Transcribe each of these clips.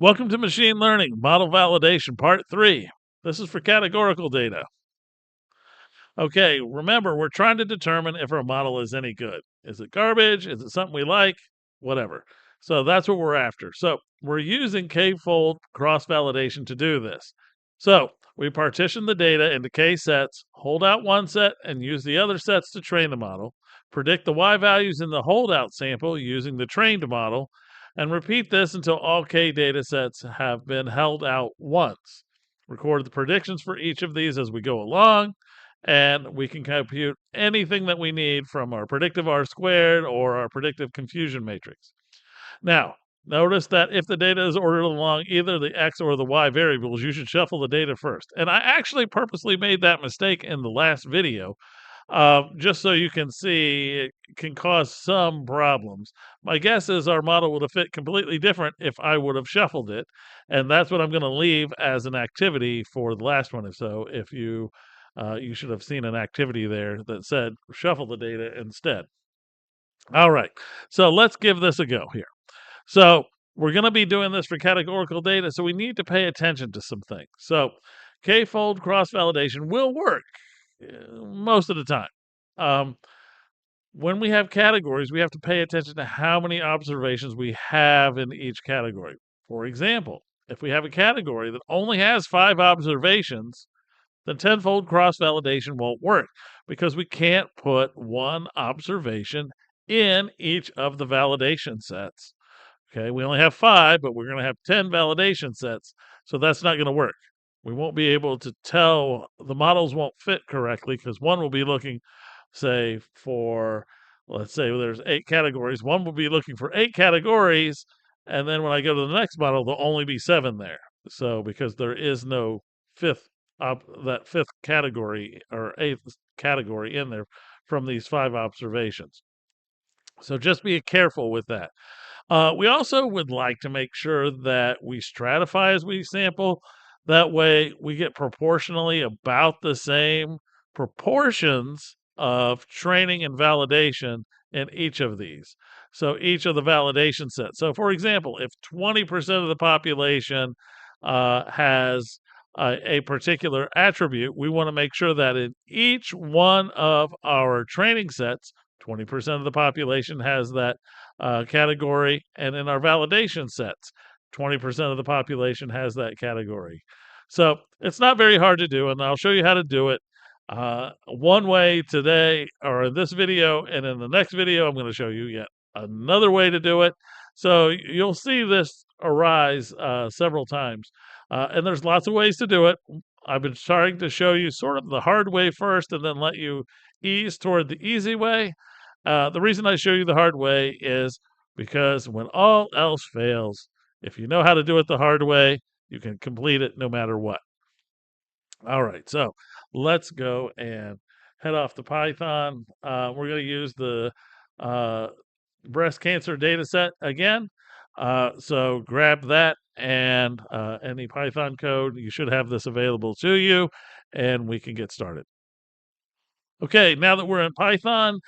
Welcome to Machine Learning, Model Validation, Part 3. This is for categorical data. Okay, remember, we're trying to determine if our model is any good. Is it garbage? Is it something we like? Whatever. So that's what we're after. So we're using k-fold cross-validation to do this. So we partition the data into k sets, hold out one set, and use the other sets to train the model, predict the y values in the holdout sample using the trained model, and repeat this until all k data sets have been held out once. Record the predictions for each of these as we go along, and we can compute anything that we need from our predictive R squared or our predictive confusion matrix. Now, notice that if the data is ordered along either the X or the Y variables, you should shuffle the data first. And I actually purposely made that mistake in the last video, just so you can see it can cause some problems. My guess is our model would have fit completely different if I would have shuffled it, and that's what I'm going to leave as an activity for the last one. So if you you should have seen an activity there that said shuffle the data instead. All right, so let's give this a go here. So we're going to be doing this for categorical data, so we need to pay attention to some things. So k-fold cross-validation will work most of the time. When we have categories, we have to pay attention to how many observations we have in each category. For example, if we have a category that only has 5 observations, then tenfold cross-validation won't work because we can't put one observation in each of the validation sets. Okay, we only have 5, but we're going to have 10 validation sets, so that's not going to work. We won't be able to tell, the models won't fit correctly because one will be looking, say, for, let's say there's 8 categories, one will be looking for 8 categories, and then when I go to the next model, there'll only be 7 there. So because there is no that fifth category or 8th category in there from these 5 observations. So just be careful with that. We also would like to make sure that we stratify as we sample. That way, we get proportionally about the same proportions of training and validation in each of these. So each of the validation sets. So, for example, if 20% of the population has a particular attribute, we want to make sure that in each one of our training sets, 20% of the population has that category, and in our validation sets, 20% of the population has that category. So it's not very hard to do, and I'll show you how to do it one way today or in this video, and in the next video, I'm going to show you yet another way to do it. So you'll see this arise several times, and there's lots of ways to do it. I've been trying to show you sort of the hard way first and then let you ease toward the easy way. The reason I show you the hard way is because when all else fails, if you know how to do it the hard way, you can complete it no matter what. All right, so let's go and head off to Python. We're going to use the breast cancer data set again. So grab that and any Python code. You should have this available to you, and we can get started. Okay, now that we're in Python,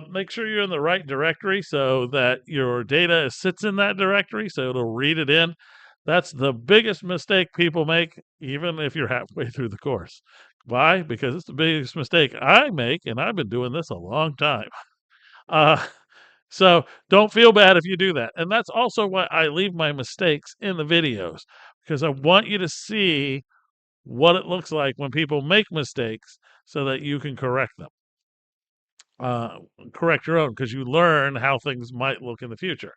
make sure you're in the right directory so that your data sits in that directory, so it'll read it in. That's the biggest mistake people make, even if you're halfway through the course. Why? Because it's the biggest mistake I make, and I've been doing this a long time. Uh, so don't feel bad if you do that. And that's also why I leave my mistakes in the videos, because I want you to see what it looks like when people make mistakes so that you can correct them. Correct your own because you learn how things might look in the future.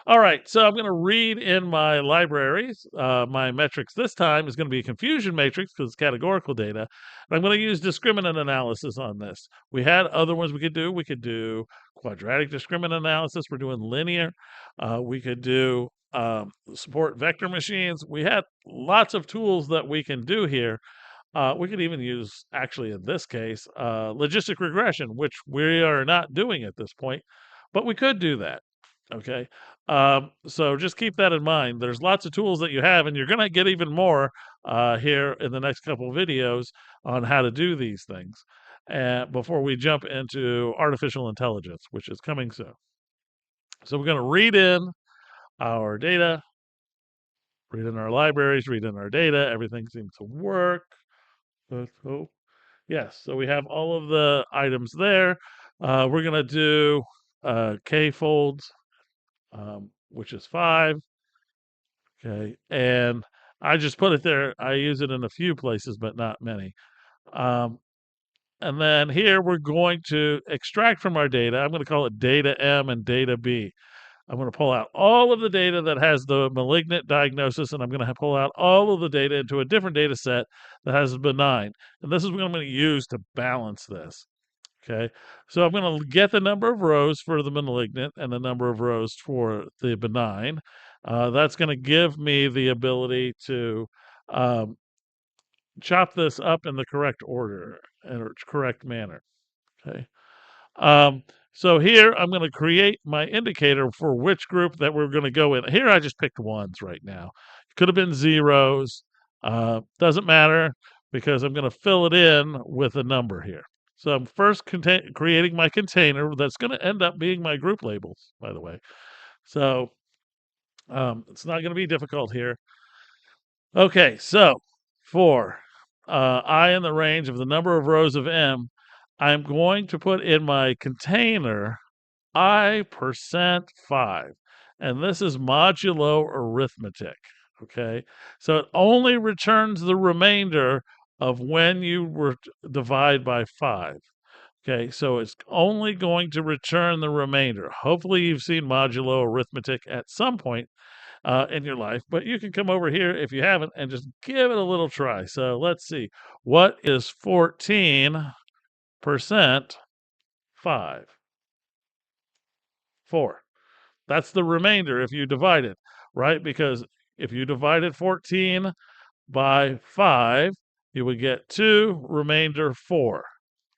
All right, so I'm going to read in my libraries. My metrics this time is going to be a confusion matrix because it's categorical data. And I'm going to use discriminant analysis on this. We had other ones we could do. We could do quadratic discriminant analysis. We're doing linear. We could do support vector machines. We had lots of tools that we can do here. We could even use, actually in this case, logistic regression, which we are not doing at this point, but we could do that. Okay, so just keep that in mind. There's lots of tools that you have, and you're going to get even more here in the next couple of videos on how to do these things before we jump into artificial intelligence, which is coming soon. So we're going to read in our data. read in our libraries, read in our data. Everything seems to work. So, yes, so we have all of the items there. We're going to do K folds, which is 5. Okay, and I just put it there. I use it in a few places, but not many. And then here we're going to extract from our data. I'm going to call it data M and data B. I'm going to pull out all of the data that has the malignant diagnosis, and I'm going to pull out all of the data into a different data set that has benign. And this is what I'm going to use to balance this. Okay, so I'm going to get the number of rows for the malignant and the number of rows for the benign. That's going to give me the ability to chop this up in the correct order or correct manner. Okay. So here I'm going to create my indicator for which group that we're going to go in. Here I just picked ones right now. Could have been zeros. Doesn't matter because I'm going to fill it in with a number here. So I'm first creating my container that's going to end up being my group labels, by the way. So it's not going to be difficult here. Okay, so for I in the range of the number of rows of M, I'm going to put in my container I%5. And this is modulo arithmetic. Okay, so it only returns the remainder of when you divide by 5. Okay, so it's only going to return the remainder. Hopefully, you've seen modulo arithmetic at some point in your life, but you can come over here if you haven't and just give it a little try. So let's see. What is 14% 5? 4. That's the remainder if you divide it, right? Because if you divided 14 by 5, you would get 2, remainder 4.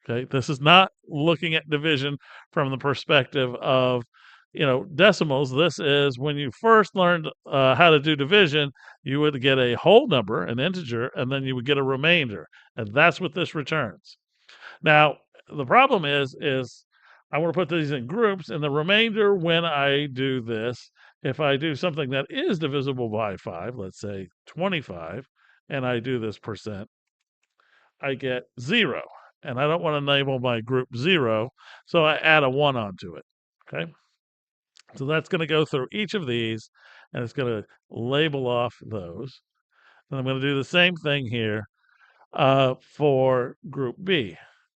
Okay, this is not looking at division from the perspective of decimals. This is when you first learned how to do division, you would get a whole number, an integer, and then you would get a remainder, and that's what this returns. Now the problem is I want to put these in groups, and the remainder when I do this, if I do something that is divisible by 5, let's say 25, and I do this percent, I get 0. And I don't want to label my group 0, so I add a 1 onto it. Okay. So that's going to go through each of these, and it's going to label off those. And I'm going to do the same thing here for group B.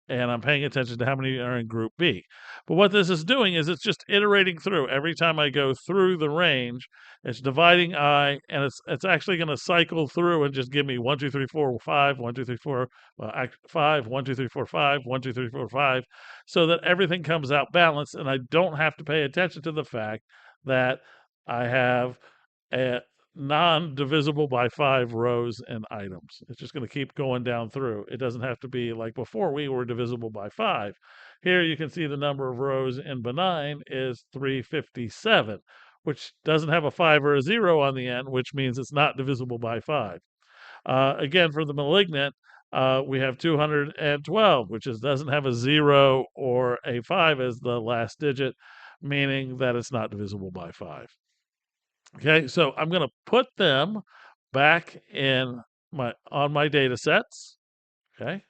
And I'm paying attention to how many are in group B. But what this is doing is it's just iterating through. Every time I go through the range, it's dividing I, and it's actually going to cycle through and just give me 1, 2, 3, 4, 5, 1, 2, 3, 4, 5, 1, 2, 3, 4, 5, 1, 2, 3, 4, 5, so that everything comes out balanced, and I don't have to pay attention to the fact that I have a non-divisible by 5 rows and items. It's just going to keep going down through. It doesn't have to be like before we were divisible by 5. Here you can see the number of rows in benign is 357, which doesn't have a 5 or a 0 on the end, which means it's not divisible by 5. Again, for the malignant, we have 212, which doesn't have a 0 or a 5 as the last digit, meaning that it's not divisible by 5. Okay, so I'm going to put them back on my data sets. Okay,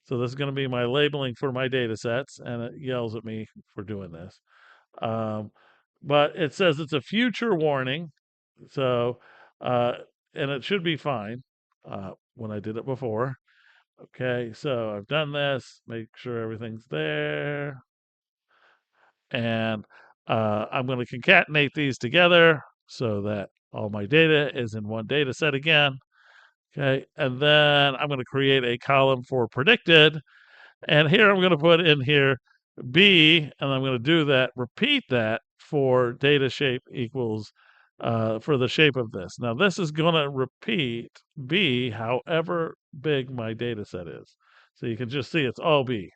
so this is going to be my labeling for my data sets, and it yells at me for doing this. But it says it's a future warning, so and it should be fine when I did it before. Okay, so I've done this. Make sure everything's there, and I'm going to concatenate these together so that all my data is in one data set again. Okay, and then I'm going to create a column for predicted, and here I'm going to put in here B, and I'm going to do that, repeat that for data shape equals for the shape of this. Now this is going to repeat B however big my data set is. So you can just see it's all B.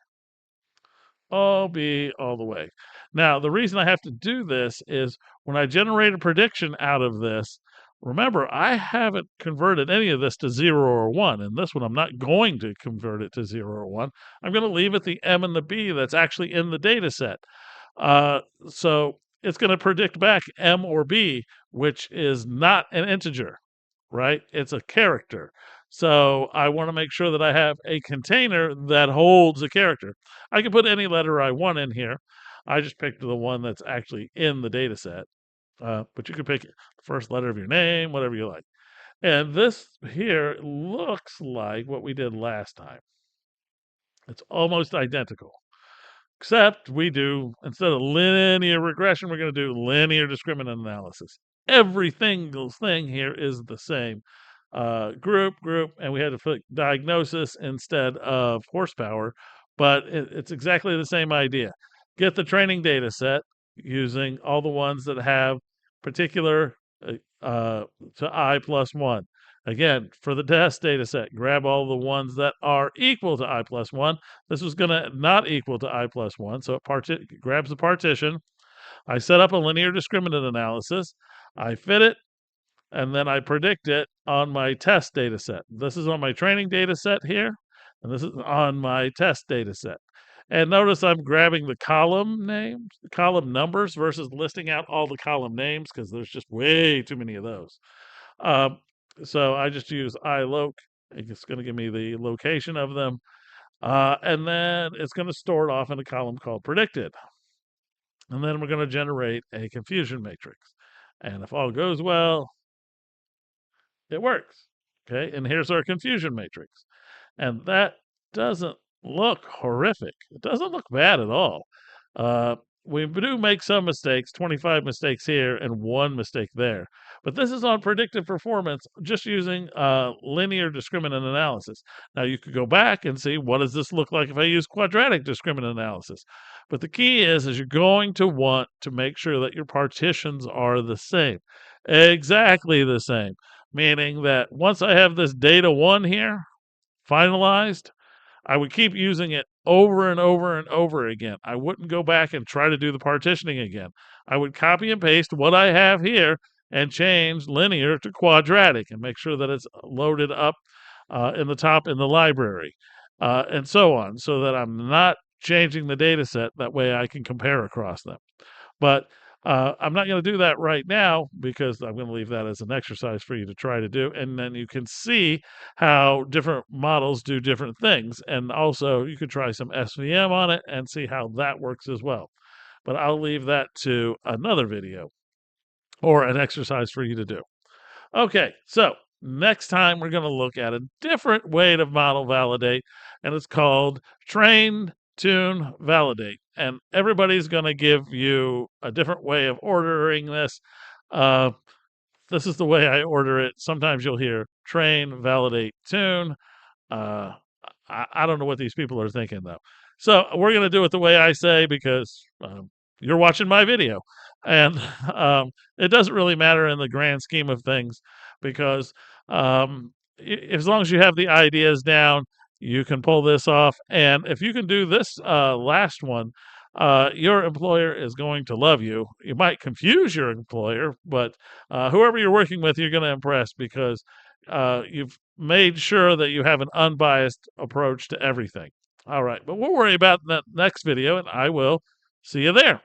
All B all the way. Now, the reason I have to do this is when I generate a prediction out of this, remember, I haven't converted any of this to 0 or 1. And this one, I'm not going to convert it to 0 or 1. I'm going to leave it the M and the B that's actually in the data set. So it's going to predict back M or B, which is not an integer. right? It's a character. So I want to make sure that I have a container that holds a character. I can put any letter I want in here. I just picked the one that's actually in the data set. But you can pick the first letter of your name, whatever you like. And this here looks like what we did last time. It's almost identical. Except we do, instead of linear regression, we're going to do linear discriminant analysis. Every single thing here is the same. Group, and we had to put diagnosis instead of horsepower, but it's exactly the same idea. Get the training data set using all the ones that have particular to I plus 1. Again, for the test data set, grab all the ones that are equal to I plus 1. This was going to not equal to I plus 1, so it grabs the partition. I set up a linear discriminant analysis. I fit it, and then I predict it on my test data set. This is on my training data set here, and this is on my test data set. And notice I'm grabbing the column names, the column numbers versus listing out all the column names because there's just way too many of those. So I just use iloc. It's going to give me the location of them. And then it's going to store it off in a column called predicted. And then we're going to generate a confusion matrix. And if all goes well, it works. Okay, and here's our confusion matrix. And that doesn't look horrific. It doesn't look bad at all. We do make some mistakes, 25 mistakes here and 1 mistake there. But this is on predictive performance, just using linear discriminant analysis. Now, you could go back and see, what does this look like if I use quadratic discriminant analysis? But the key is you're going to want to make sure that your partitions are the same, exactly the same, meaning that once I have this data 1 here finalized, I would keep using it over and over and over again. I wouldn't go back and try to do the partitioning again. I would copy and paste what I have here and change linear to quadratic and make sure that it's loaded up in the top in the library and so on, so that I'm not changing the data set. That way I can compare across them. But I'm not going to do that right now because I'm going to leave that as an exercise for you to try to do. And then you can see how different models do different things. And also, you could try some SVM on it and see how that works as well. But I'll leave that to another video or an exercise for you to do. Okay, so next time we're going to look at a different way to model validate, and it's called train, tune, validate. And everybody's going to give you a different way of ordering this. This is the way I order it. Sometimes you'll hear train, validate, tune. I don't know what these people are thinking, though. So we're going to do it the way I say because you're watching my video. And it doesn't really matter in the grand scheme of things because as long as you have the ideas down, you can pull this off. And if you can do this last one, your employer is going to love you. You might confuse your employer, but whoever you're working with, you're going to impress because you've made sure that you have an unbiased approach to everything. All right, but we'll worry about that next video, and I will see you there.